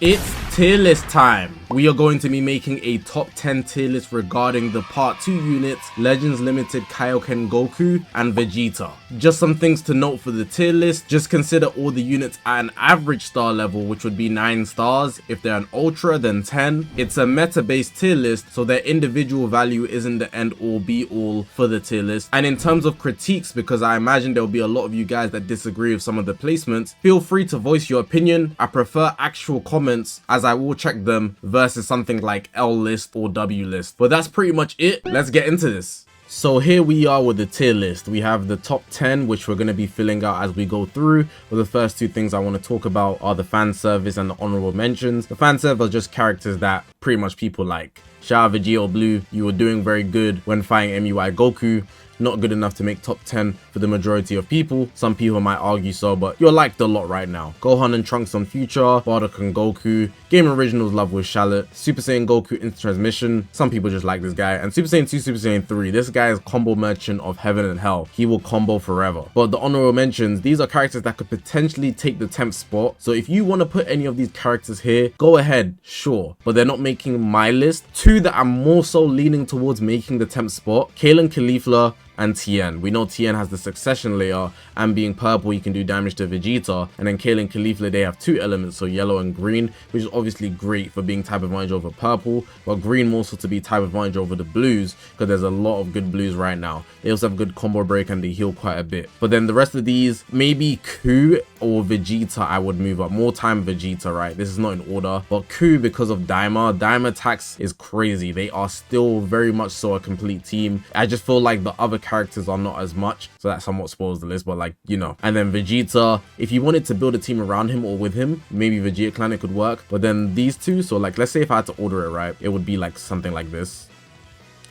It's tier list time. We are going to be making a top 10 tier list regarding the part 2 units, Legends Limited Kaioken Goku and Vegeta. Just some things to note for the tier list. Just consider all the units at an average star level, which would be 9 stars. If they're an ultra, then 10. It's a meta based tier list, so their individual value isn't the end all be all for the tier list. And in terms of critiques, because I imagine there'll be a lot of you guys that disagree with some of the placements, feel free to voice your opinion. I prefer actual comments, as I will check them, versus something like L list or W list. But that's pretty much it. Let's get into this. So here we are with the tier list. We have the top 10, which we're going to be filling out as we go through. But the first two things I want to talk about are the fan service and the honorable mentions. The fan service are just characters that pretty much people like. Shout out Vegeta Blue, you were doing very good when fighting MUI Goku. Not good enough to make top 10 for the majority of people. Some people might argue so, but you're liked a lot right now. Gohan and Trunks on Future, Bardock and Goku, Game Originals Love with Shallot, Super Saiyan Goku Instant Transmission, some people just like this guy, and Super Saiyan 2, Super Saiyan 3. This guy is combo merchant of heaven and hell. He will combo forever. But the honorable mentions, these are characters that could potentially take the 10th spot. So if you want to put any of these characters here, go ahead, sure. But they're not making my list. Two that I'm more so leaning towards making the 10th spot, Kalen Caulifla and Tien. We know Tien has the succession layer, and being purple you can do damage to Vegeta, and then Kale and Caulifla, they have two elements, so yellow and green, which is obviously great for being type advantage over purple, but green more so to be type advantage over the blues, because there's a lot of good blues right now. They also have good combo break and they heal quite a bit. But then the rest of these, maybe Ku or Vegeta I would move up. More time Vegeta, right? This is not in order, but Ku because of Daima attacks is crazy. They are still very much so a complete team. I just feel like the other characters are not as much, so that somewhat spoils the list, but like, you know. And then Vegeta, if you wanted to build a team around him or with him, maybe Vegeta Clan it could work. But then these two, so like let's say if I had to order it, right, it would be like something like this,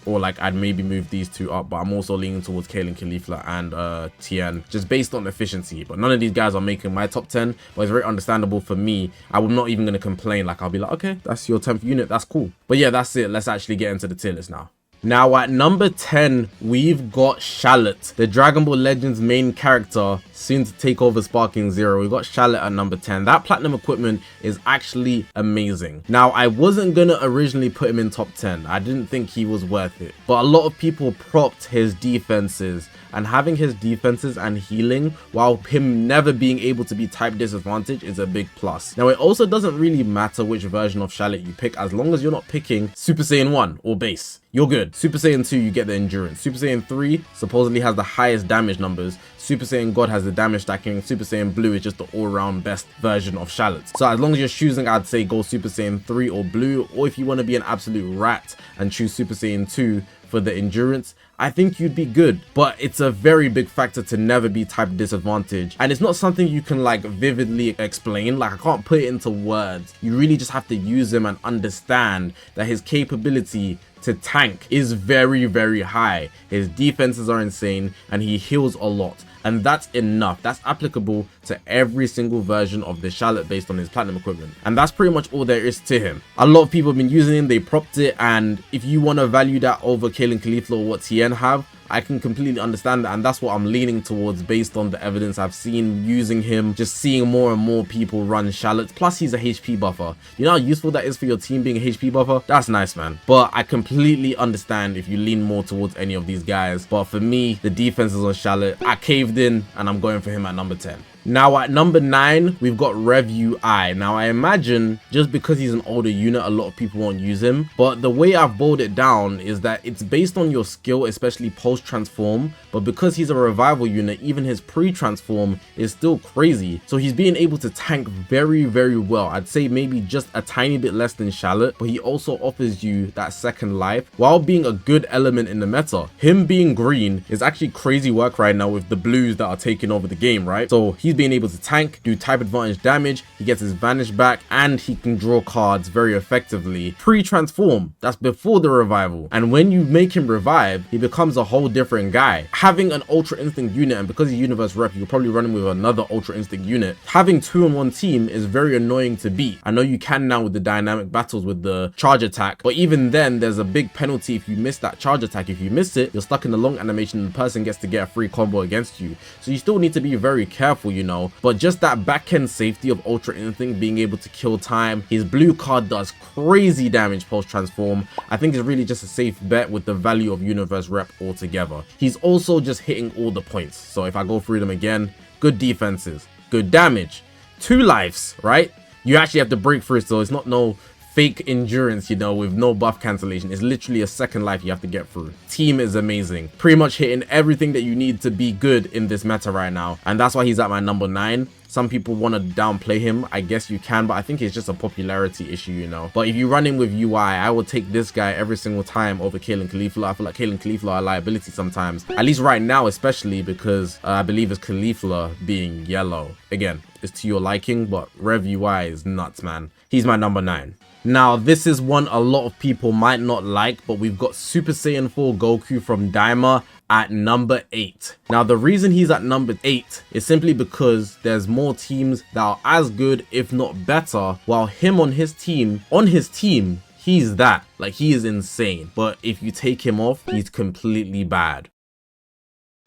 or like I'd maybe move these two up. But I'm also leaning towards Kale and Caulifla and Tien, just based on efficiency. But none of these guys are making my top 10, but it's very understandable for me. I'm not even going to complain. Like I'll be like, okay, that's your 10th unit, that's cool. But yeah, that's it. Let's actually get into the tier list now. Now at number 10, we've got Shallot, the Dragon Ball Legends main character, soon to take over Sparking Zero. We've got Shallot at number 10. That platinum equipment is actually amazing. Now, I wasn't gonna originally put him in top 10. I didn't think he was worth it. But a lot of people propped his defenses, and having his defenses and healing while him never being able to be type disadvantage is a big plus. Now, it also doesn't really matter which version of Shallot you pick, as long as you're not picking Super Saiyan 1 or base. You're good. Super Saiyan 2, you get the endurance. Super Saiyan 3 supposedly has the highest damage numbers. Super Saiyan God has the damage stacking. Super Saiyan Blue is just the all-round best version of Shallot. So as long as you're choosing, I'd say go Super Saiyan 3 or Blue, or if you want to be an absolute rat and choose Super Saiyan 2 for the endurance, I think you'd be good. But it's a very big factor to never be type disadvantage, and it's not something you can like vividly explain. Like I can't put it into words. You really just have to use him and understand that his capability to tank is very, very high. His defenses are insane and he heals a lot, and that's enough. That's applicable to every single version of the Shallot based on his platinum equipment, and that's pretty much all there is to him. A lot of people have been using him, they propped it, and if you want to value that over Kale and Caulifla or what Tien have, I can completely understand that, and that's what I'm leaning towards based on the evidence I've seen using him, just seeing more and more people run Shallot. Plus he's a HP buffer. You know how useful that is for your team, being a HP buffer? That's nice, man. But I completely understand if you lean more towards any of these guys, but for me, the defenses on Shallot, I caved in and I'm going for him at number 10. Now at number 9, we've got Rev UI. Now I imagine just because he's an older unit, a lot of people won't use him, but the way I've boiled it down is that it's based on your skill, especially post-transform, but because he's a revival unit, even his pre-transform is still crazy. So he's being able to tank very, very well. I'd say maybe just a tiny bit less than Shallot, but he also offers you that second life while being a good element in the meta. Him being green is actually crazy work right now with the blues that are taking over the game, right? So he's being able to tank, do type advantage damage, he gets his vanish back, and he can draw cards very effectively. Pre-transform, that's before the revival, and when you make him revive, he becomes a whole different guy. Having an Ultra Instinct unit, and because he's universe rep, you could probably run him with another Ultra Instinct unit. Having 2 on 1 team is very annoying to beat. I know you can now with the dynamic battles with the charge attack, but even then there's a big penalty if you miss that charge attack. If you miss it, you're stuck in the long animation and the person gets to get a free combo against you. So you still need to be very careful, you know, but just that back-end safety of Ultra Instinct, being able to kill time. His blue card does crazy damage post-transform. I think it's really just a safe bet with the value of Universe Rep altogether. He's also just hitting all the points. So if I go through them again, good defenses, good damage, 2 lives, right? You actually have to break through, so it's not no fake endurance, you know, with no buff cancellation. It's literally a 2nd life you have to get through. Team is amazing, pretty much hitting everything that you need to be good in this meta right now, and that's why he's at my number 9. Some people want to downplay him. I guess you can, but I think it's just a popularity issue, you know. But if you run in with UI, I will take this guy every single time over Kale Caulifla. I feel like Kale Caulifla are a liability sometimes, at least right now, especially because I believe it's Caulifla being yellow. Again, it's to your liking, but Rev UI is nuts, man. He's my number 9. Now, this is one a lot of people might not like, but we've got Super Saiyan 4 Goku from Daima at number 8. Now, the reason he's at number 8 is simply because there's more teams that are as good, if not better, while him on his team, he's that. Like, he is insane. But if you take him off, he's completely bad.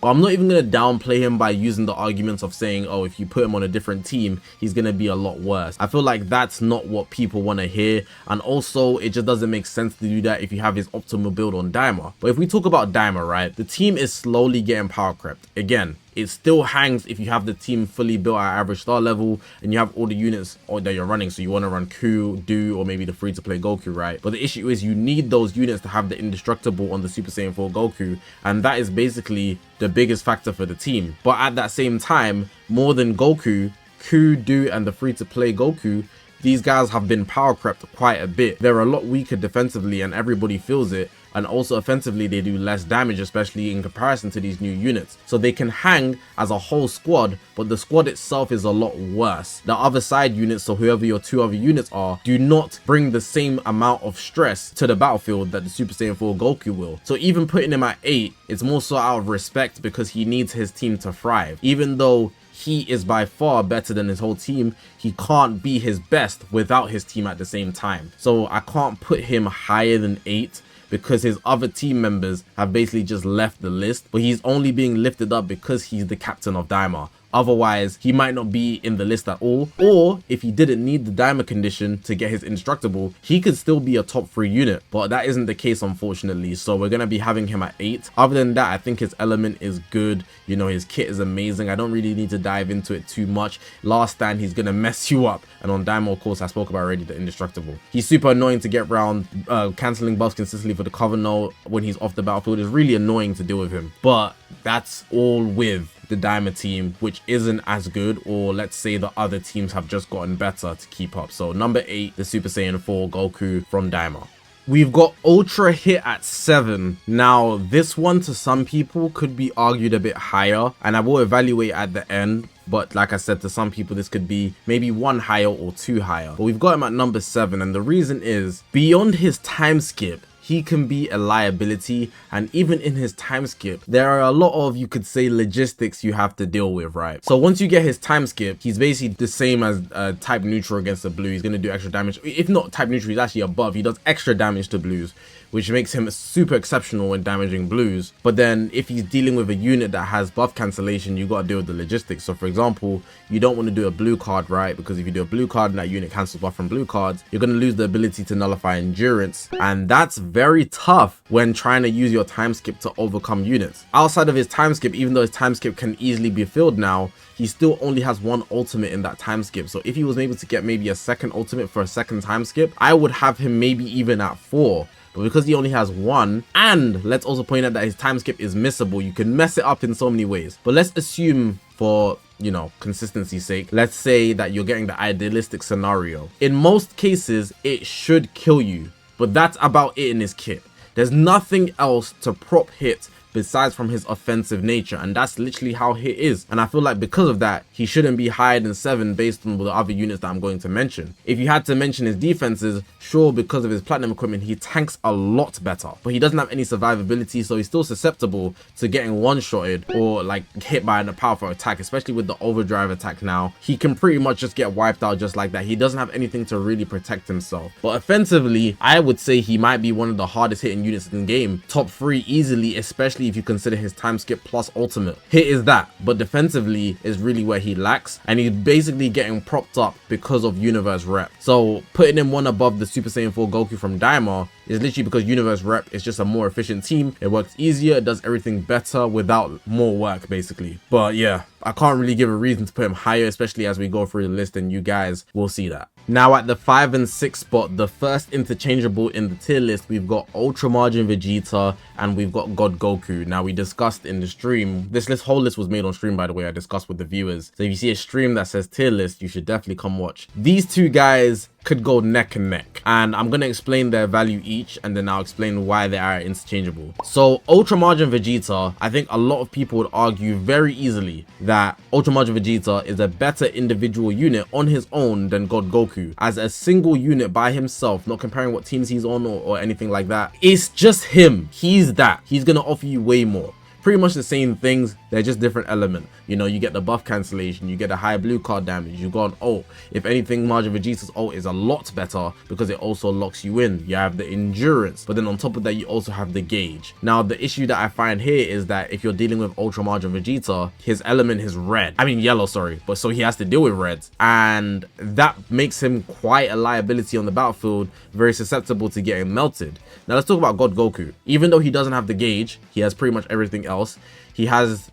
I'm not even going to downplay him by using the arguments of saying, oh, if you put him on a different team, he's going to be a lot worse. I feel like that's not what people want to hear. And also, it just doesn't make sense to do that if you have his optimal build on Daima. But if we talk about Daima, right, the team is slowly getting power crept. Again, it still hangs if you have the team fully built at average star level and you have all the units that you're running. So you want to run Ku, Do, or maybe the free-to-play Goku, right? But the issue is you need those units to have the indestructible on the Super Saiyan 4 Goku, and that is basically the biggest factor for the team. But at that same time, more than Goku, Ku, Do, and the free-to-play Goku, these guys have been power crept quite a bit. They're a lot weaker defensively and everybody feels it. And also offensively, they do less damage, especially in comparison to these new units. So they can hang as a whole squad, but the squad itself is a lot worse. The other side units, so whoever your 2 other units are, do not bring the same amount of stress to the battlefield that the Super Saiyan 4 Goku will. So even putting him at 8, it's more so out of respect because he needs his team to thrive. Even though he is by far better than his whole team, he can't be his best without his team at the same time. So I can't put him higher than 8 because his other team members have basically just left the list, but he's only being lifted up because he's the captain of Daima. Otherwise, he might not be in the list at all. Or if he didn't need the Daima condition to get his indestructible, he could still be a top 3 unit. But that isn't the case, unfortunately. So we're going to be having him at 8. Other than that, I think his element is good. You know, his kit is amazing. I don't really need to dive into it too much. Last stand, he's going to mess you up. And on Daima, of course, I spoke about already, the indestructible. He's super annoying to get around. Cancelling buffs consistently for the cover note when he's off the battlefield is really annoying to deal with him. But that's all with the Daima team, which isn't as good, or let's say the other teams have just gotten better to keep up. So number 8, the Super Saiyan 4 Goku from Daima. We've got Ultra Hit at 7. Now, this one to some people could be argued a bit higher, and I will evaluate at the end. But like I said, to some people, this could be maybe 1 higher or 2 higher. But we've got him at number 7, and the reason is, beyond his time skip, he can be a liability, and even in his time skip, there are a lot of, you could say, logistics you have to deal with, right? So once you get his time skip, he's basically the same as type neutral against the blue. He's going to do extra damage. If not type neutral, he's actually above. He does extra damage to blues, which makes him super exceptional when damaging blues. But then if he's dealing with a unit that has buff cancellation, you got to deal with the logistics. So for example, you don't want to do a blue card, right? Because if you do a blue card and that unit cancels buff from blue cards, you're going to lose the ability to nullify endurance. And that's very tough when trying to use your time skip to overcome units. Outside of his time skip, even though his time skip can easily be filled now, he still only has 1 ultimate in that time skip. So if he was able to get maybe a 2nd ultimate for a 2nd time skip, I would have him maybe even at 4. But because he only has 1, and let's also point out that his time skip is missable, you can mess it up in so many ways. But let's assume, for, you know, consistency's sake, let's say that you're getting the idealistic scenario. In most cases, it should kill you, but that's about it in his kit. There's nothing else to prop hit besides from his offensive nature, and that's literally how Hit is. And I feel like because of that, he shouldn't be higher than 7 based on the other units that I'm going to mention. If you had to mention his defenses, sure, because of his platinum equipment, he tanks a lot better, but he doesn't have any survivability, so he's still susceptible to getting one-shotted or like hit by a powerful attack, especially with the overdrive attack now. He can pretty much just get wiped out just like that. He doesn't have anything to really protect himself. But offensively, I would say he might be one of the hardest hitting units in the game. Top 3 easily, especially especially if you consider his time skip plus ultimate. Hit is that, but defensively is really where he lacks, and he's basically getting propped up because of universe rep. So putting him one above the Super Saiyan 4 Goku from Daima is literally because universe rep is just a more efficient team. It works easier, it does everything better without more work basically. But yeah, I can't really give a reason to put him higher, especially as we go through the list, and you guys will see that. Now at the 5 and 6 spot, the first interchangeable in the tier list, we've got Ultra Margin Vegeta and we've got God Goku. Now we discussed in the stream, this whole list was made on stream by the way, I discussed with the viewers. So if you see a stream that says tier list, you should definitely come watch. These two guys could go neck and neck, and I'm going to explain their value each, and then I'll explain why they are interchangeable. So Ultra Margin Vegeta, I think a lot of people would argue very easily that Ultra Margin Vegeta is a better individual unit on his own than God Goku. As a single unit by himself, not comparing what teams he's on or anything like that, it's just him. He's going to offer you way more. Pretty much the same things, they're just different element. You know, you get the buff cancellation, you get a high blue card damage, you go on ult. If anything, Margin Vegeta's ult is a lot better because it also locks you in. You have the endurance, but then on top of that, you also have the gauge. Now, the issue that I find here is that if you're dealing with Ultra Margin Vegeta, his element is red. I mean, yellow, sorry. But so he has to deal with reds. And that makes him quite a liability on the battlefield, very susceptible to getting melted. Now, let's talk about God Goku. Even though he doesn't have the gauge, he has pretty much everything else.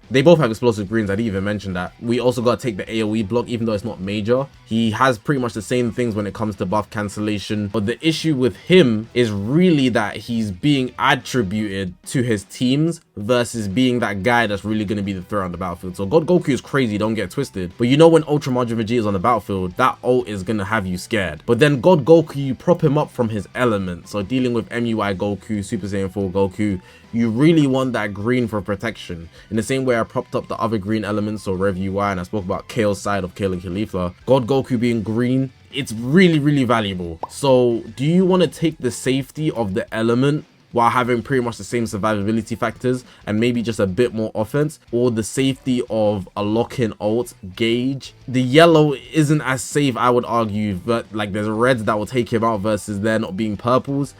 They both have explosive greens. I didn't even mention that. We also got to take the AoE block, even though it's not major. He has pretty much the same things when it comes to buff cancellation, but the issue with him is really that he's being attributed to his teams versus being that guy that's really going to be the threat on the battlefield. So God Goku is crazy, don't get twisted, but you know when Ultra Margin Vegeta is on the battlefield, that ult is going to have you scared. But then God Goku, you prop him up from his element. So dealing with MUI Goku, Super Saiyan 4 Goku, you really want that green for protection. In the same way I propped up the other green elements, so Rev UI, and I spoke about Kale's side of Kale and Khalifa, God Goku being green, it's really, really valuable. So do you want to take the safety of the element while having pretty much the same survivability factors and maybe just a bit more offense, or the safety of a lock-in ult gauge? The yellow isn't as safe, I would argue, but like there's reds that will take him out versus there not being purples.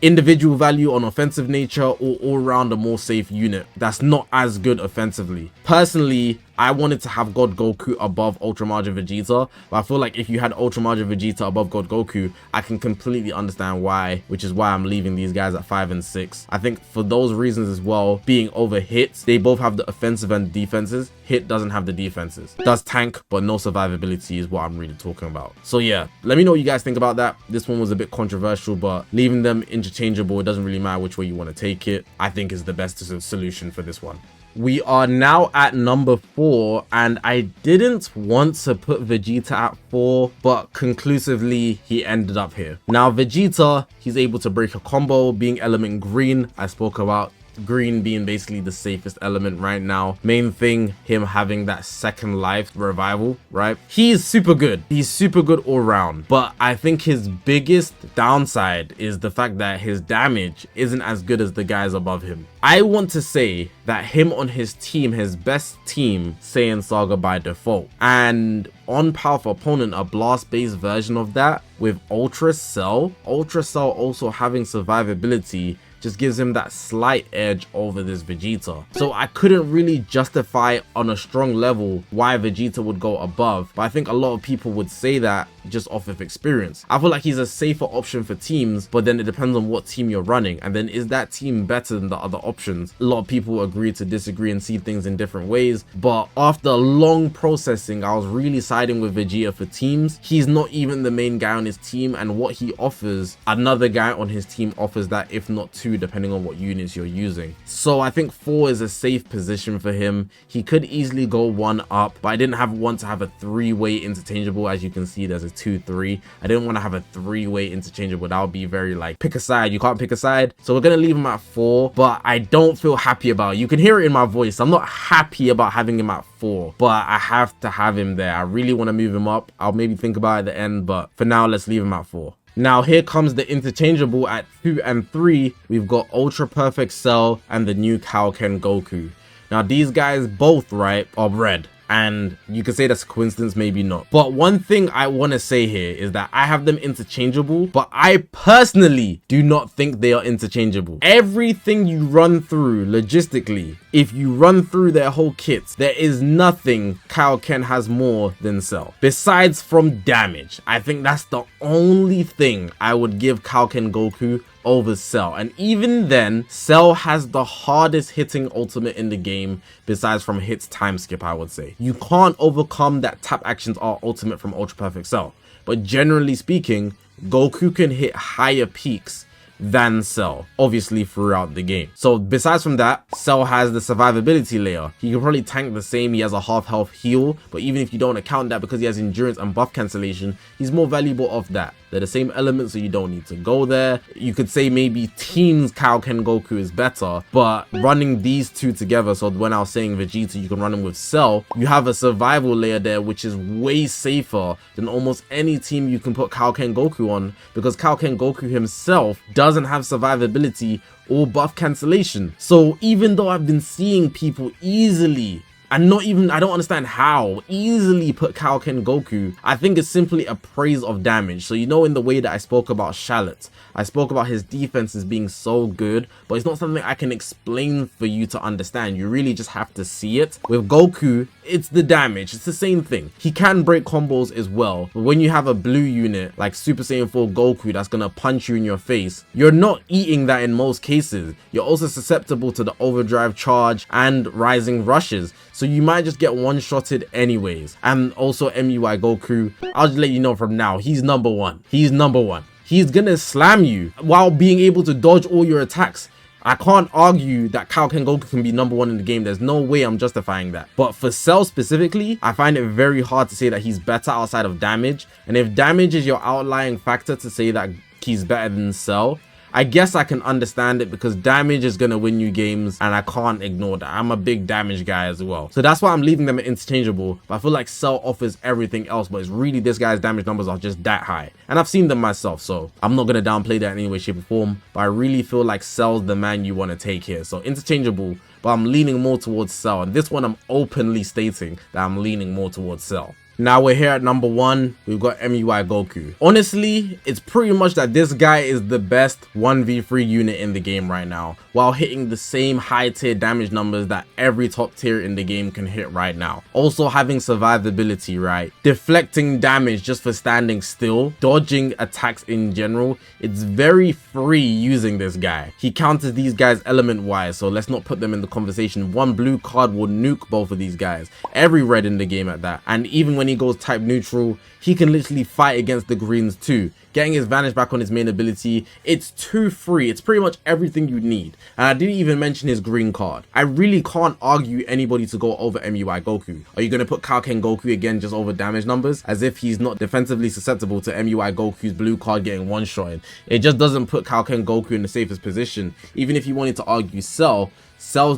Individual value on offensive nature, or all around a more safe unit that's not as good offensively. Personally, I wanted to have God Goku above Ultra Margin Vegeta, but I feel like if you had Ultra Margin Vegeta above God Goku, I can completely understand why, which is why I'm leaving these guys at 5 and 6. I think for those reasons as well, being over hits, they both have the offensive and defenses. Hit doesn't have the defenses. Does tank, but no survivability is what I'm really talking about. So yeah, let me know what you guys think about that. This one was a bit controversial, but leaving them interchangeable, it doesn't really matter which way you want to take it, I think is the best solution for this one. We are now at number 4, and I didn't want to put Vegeta at 4, but conclusively he ended up here. Now Vegeta, he's able to break a combo, being element green. I spoke about green being basically the safest element right now. Main thing, him having that second life revival, right? He's super good. He's super good all around, but I think his biggest downside is the fact that his damage isn't as good as the guys above him. I want to say that him on his team, his best team, Saiyan Saga by default, and on Powerful Opponent, a blast based version of that with Ultra Cell also having survivability, just gives him that slight edge over this Vegeta. So I couldn't really justify on a strong level why Vegeta would go above, but I think a lot of people would say that just off of experience. I feel like he's a safer option for teams, but then it depends on what team you're running, and then is that team better than the other options? A lot of people agree to disagree and see things in different ways, but after long processing, I was really siding with Vegeta for teams. He's not even the main guy on his team, and what he offers, another guy on his team offers that, if not two, depending on what units you're using. So I think 4 is a safe position for him. He could easily go 1 up, but I didn't want to have a 3-way interchangeable. As you can see, there's a 2-3. I didn't want to have a 3-way interchangeable. That would be very like, pick a side. You can't pick a side. So we're going to leave him at 4, but I don't feel happy about it. You can hear it in my voice. I'm not happy about having him at 4, but I have to have him there. I really want to move him up. I'll maybe think about it at the end, but for now, let's leave him at 4. Now here comes the interchangeable at 2 and 3. We've got Ultra Perfect Cell and the new Kaioken Goku. Now these guys both, right, are red. And you could say that's a coincidence, maybe not. But one thing I want to say here is that I have them interchangeable, but I personally do not think they are interchangeable. Everything you run through logistically, if you run through their whole kits, there is nothing Kaioken has more than Cell. Besides from damage, I think that's the only thing I would give Kaioken Goku over Cell. And even then, Cell has the hardest hitting ultimate in the game besides from hits time skip, I would say. You can't overcome that tap actions are ultimate from Ultra Perfect Cell. But generally speaking, Goku can hit higher peaks than Cell, obviously throughout the game. So besides from that, Cell has the survivability layer. He can probably tank the same, he has a half health heal, but even if you don't account that because he has endurance and buff cancellation, he's more valuable off that. They're the same elements, so you don't need to go there. You could say maybe Team's Kaioken Goku is better, but running these two together, so when I was saying Vegeta, you can run him with Cell, you have a survival layer there, which is way safer than almost any team you can put Kaioken Goku on, because Kaioken Goku himself doesn't have survivability or buff cancellation. So even though I've been seeing people easily, and I don't understand how, easily put Kaioken Goku, I think it's simply a praise of damage. So you know, in the way that I spoke about Shallot, I spoke about his defense as being so good, but it's not something I can explain for you to understand. You really just have to see it. With Goku, it's the damage. It's the same thing. He can break combos as well, but when you have a blue unit like Super Saiyan 4 Goku that's gonna punch you in your face, you're not eating that in most cases. You're also susceptible to the overdrive charge and rising rushes, so you might just get one-shotted anyways. And also MUI Goku, I'll just let you know from now, he's number one. He's number one. He's gonna slam you while being able to dodge all your attacks. I can't argue that Kaioken Goku can be number one in the game. There's no way I'm justifying that. But for Cell specifically, I find it very hard to say that he's better outside of damage. And if damage is your outlying factor to say that he's better than Cell, I guess I can understand it, because damage is going to win you games and I can't ignore that. I'm a big damage guy as well. So that's why I'm leaving them interchangeable. But I feel like Cell offers everything else, but it's really this guy's damage numbers are just that high. And I've seen them myself, so I'm not going to downplay that in any way, shape or form. But I really feel like Cell's the man you want to take here. So interchangeable, but I'm leaning more towards Cell. And this one I'm openly stating that I'm leaning more towards Cell. Now we're here at number 1, we've got MUI Goku. Honestly, it's pretty much that this guy is the best 1v3 unit in the game right now, while hitting the same high tier damage numbers that every top tier in the game can hit right now. Also having survivability, right? Deflecting damage just for standing still, dodging attacks in general. It's very free using this guy. He counters these guys element wise, so let's not put them in the conversation. One blue card will nuke both of these guys. Every red in the game at that. And even when he goes type neutral, he can literally fight against the greens too. Getting his vanish back on his main ability, it's too free. It's pretty much everything you need. And I didn't even mention his green card. I really can't argue anybody to go over MUI Goku. Are you going to put Kaioken Goku again just over damage numbers? As if he's not defensively susceptible to MUI Goku's blue card getting one-shotted. It just doesn't put Kaioken Goku in the safest position. Even if you wanted to argue Cell's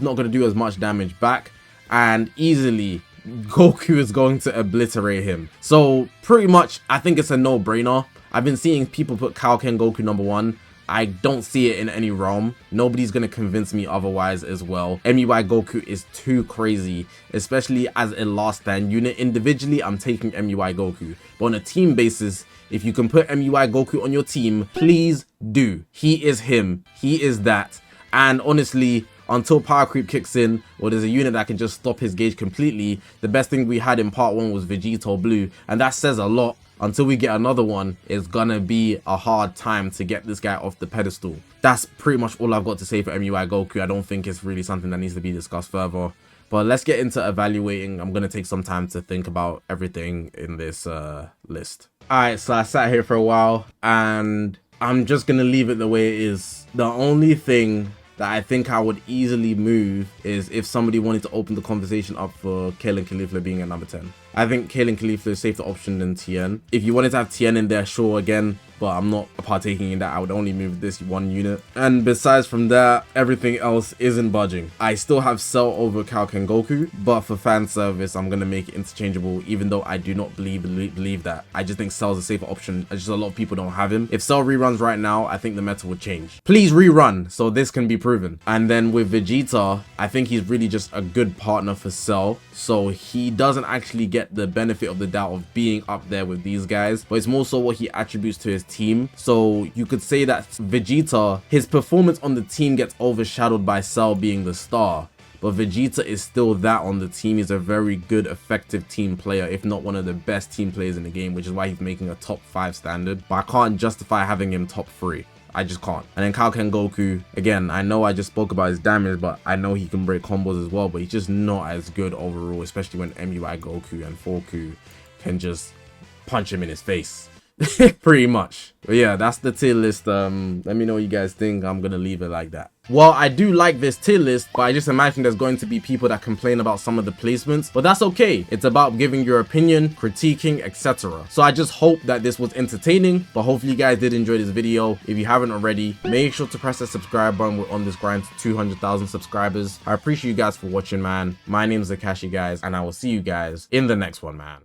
not going to do as much damage back. And easily, Goku is going to obliterate him. So pretty much, I think it's a no-brainer. I've been seeing people put Kaioken Goku number 1. I don't see it in any realm. Nobody's going to convince me otherwise as well. MUI Goku is too crazy, especially as a last stand unit. Individually, I'm taking MUI Goku. But on a team basis, if you can put MUI Goku on your team, please do. He is him. He is that. And honestly, until power creep kicks in, or there's a unit that can just stop his gauge completely, the best thing we had in part 1 was Vegeta Blue, and that says a lot. Until we get another one, it's gonna be a hard time to get this guy off the pedestal. That's pretty much all I've got to say for MUI Goku. I don't think it's really something that needs to be discussed further. But let's get into evaluating. I'm gonna take some time to think about everything in this list. Alright, so I sat here for a while, and I'm just gonna leave it the way it is. The only thing that I think I would easily move is if somebody wanted to open the conversation up for Kale and Caulifla being at number 10. I think Kalen Khalifa is safer option than Tien. If you wanted to have Tien in there, sure, again, but I'm not partaking in that. I would only move this one unit. And besides from that, everything else isn't budging. I still have Cell over Kaioken Goku, but for fan service, I'm gonna make it interchangeable, even though I do not believe that. I just think Cell's a safer option. It's just a lot of people don't have him. If Cell reruns right now, I think the meta would change. Please rerun so this can be proven. And then with Vegeta, I think he's really just a good partner for Cell. So he doesn't actually get the benefit of the doubt of being up there with these guys, but it's more so what he attributes to his team. So you could say that Vegeta, his performance on the team gets overshadowed by Cell being the star, but Vegeta is still that on the team. He's a very good, effective team player, if not one of the best team players in the game, which is why he's making a top 5 standard, but I can't justify having him top 3. I just can't. And then Kaioken Goku, again, I know I just spoke about his damage, but I know he can break combos as well, but he's just not as good overall, especially when MUI Goku and Forku can just punch him in his face. Pretty much. But yeah, that's the tier list. Let me know what you guys think. I'm gonna leave it like that. Well, I do like this tier list, but I just imagine there's going to be people that complain about some of the placements, but that's okay. It's about giving your opinion, critiquing, etc. So I just hope that this was entertaining, but hopefully you guys did enjoy this video. If you haven't already, make sure to press the subscribe button. We're on this grind to 200,000 subscribers. I appreciate you guys for watching, man. My name is Zakashi, guys, and I will see you guys in the next one, man.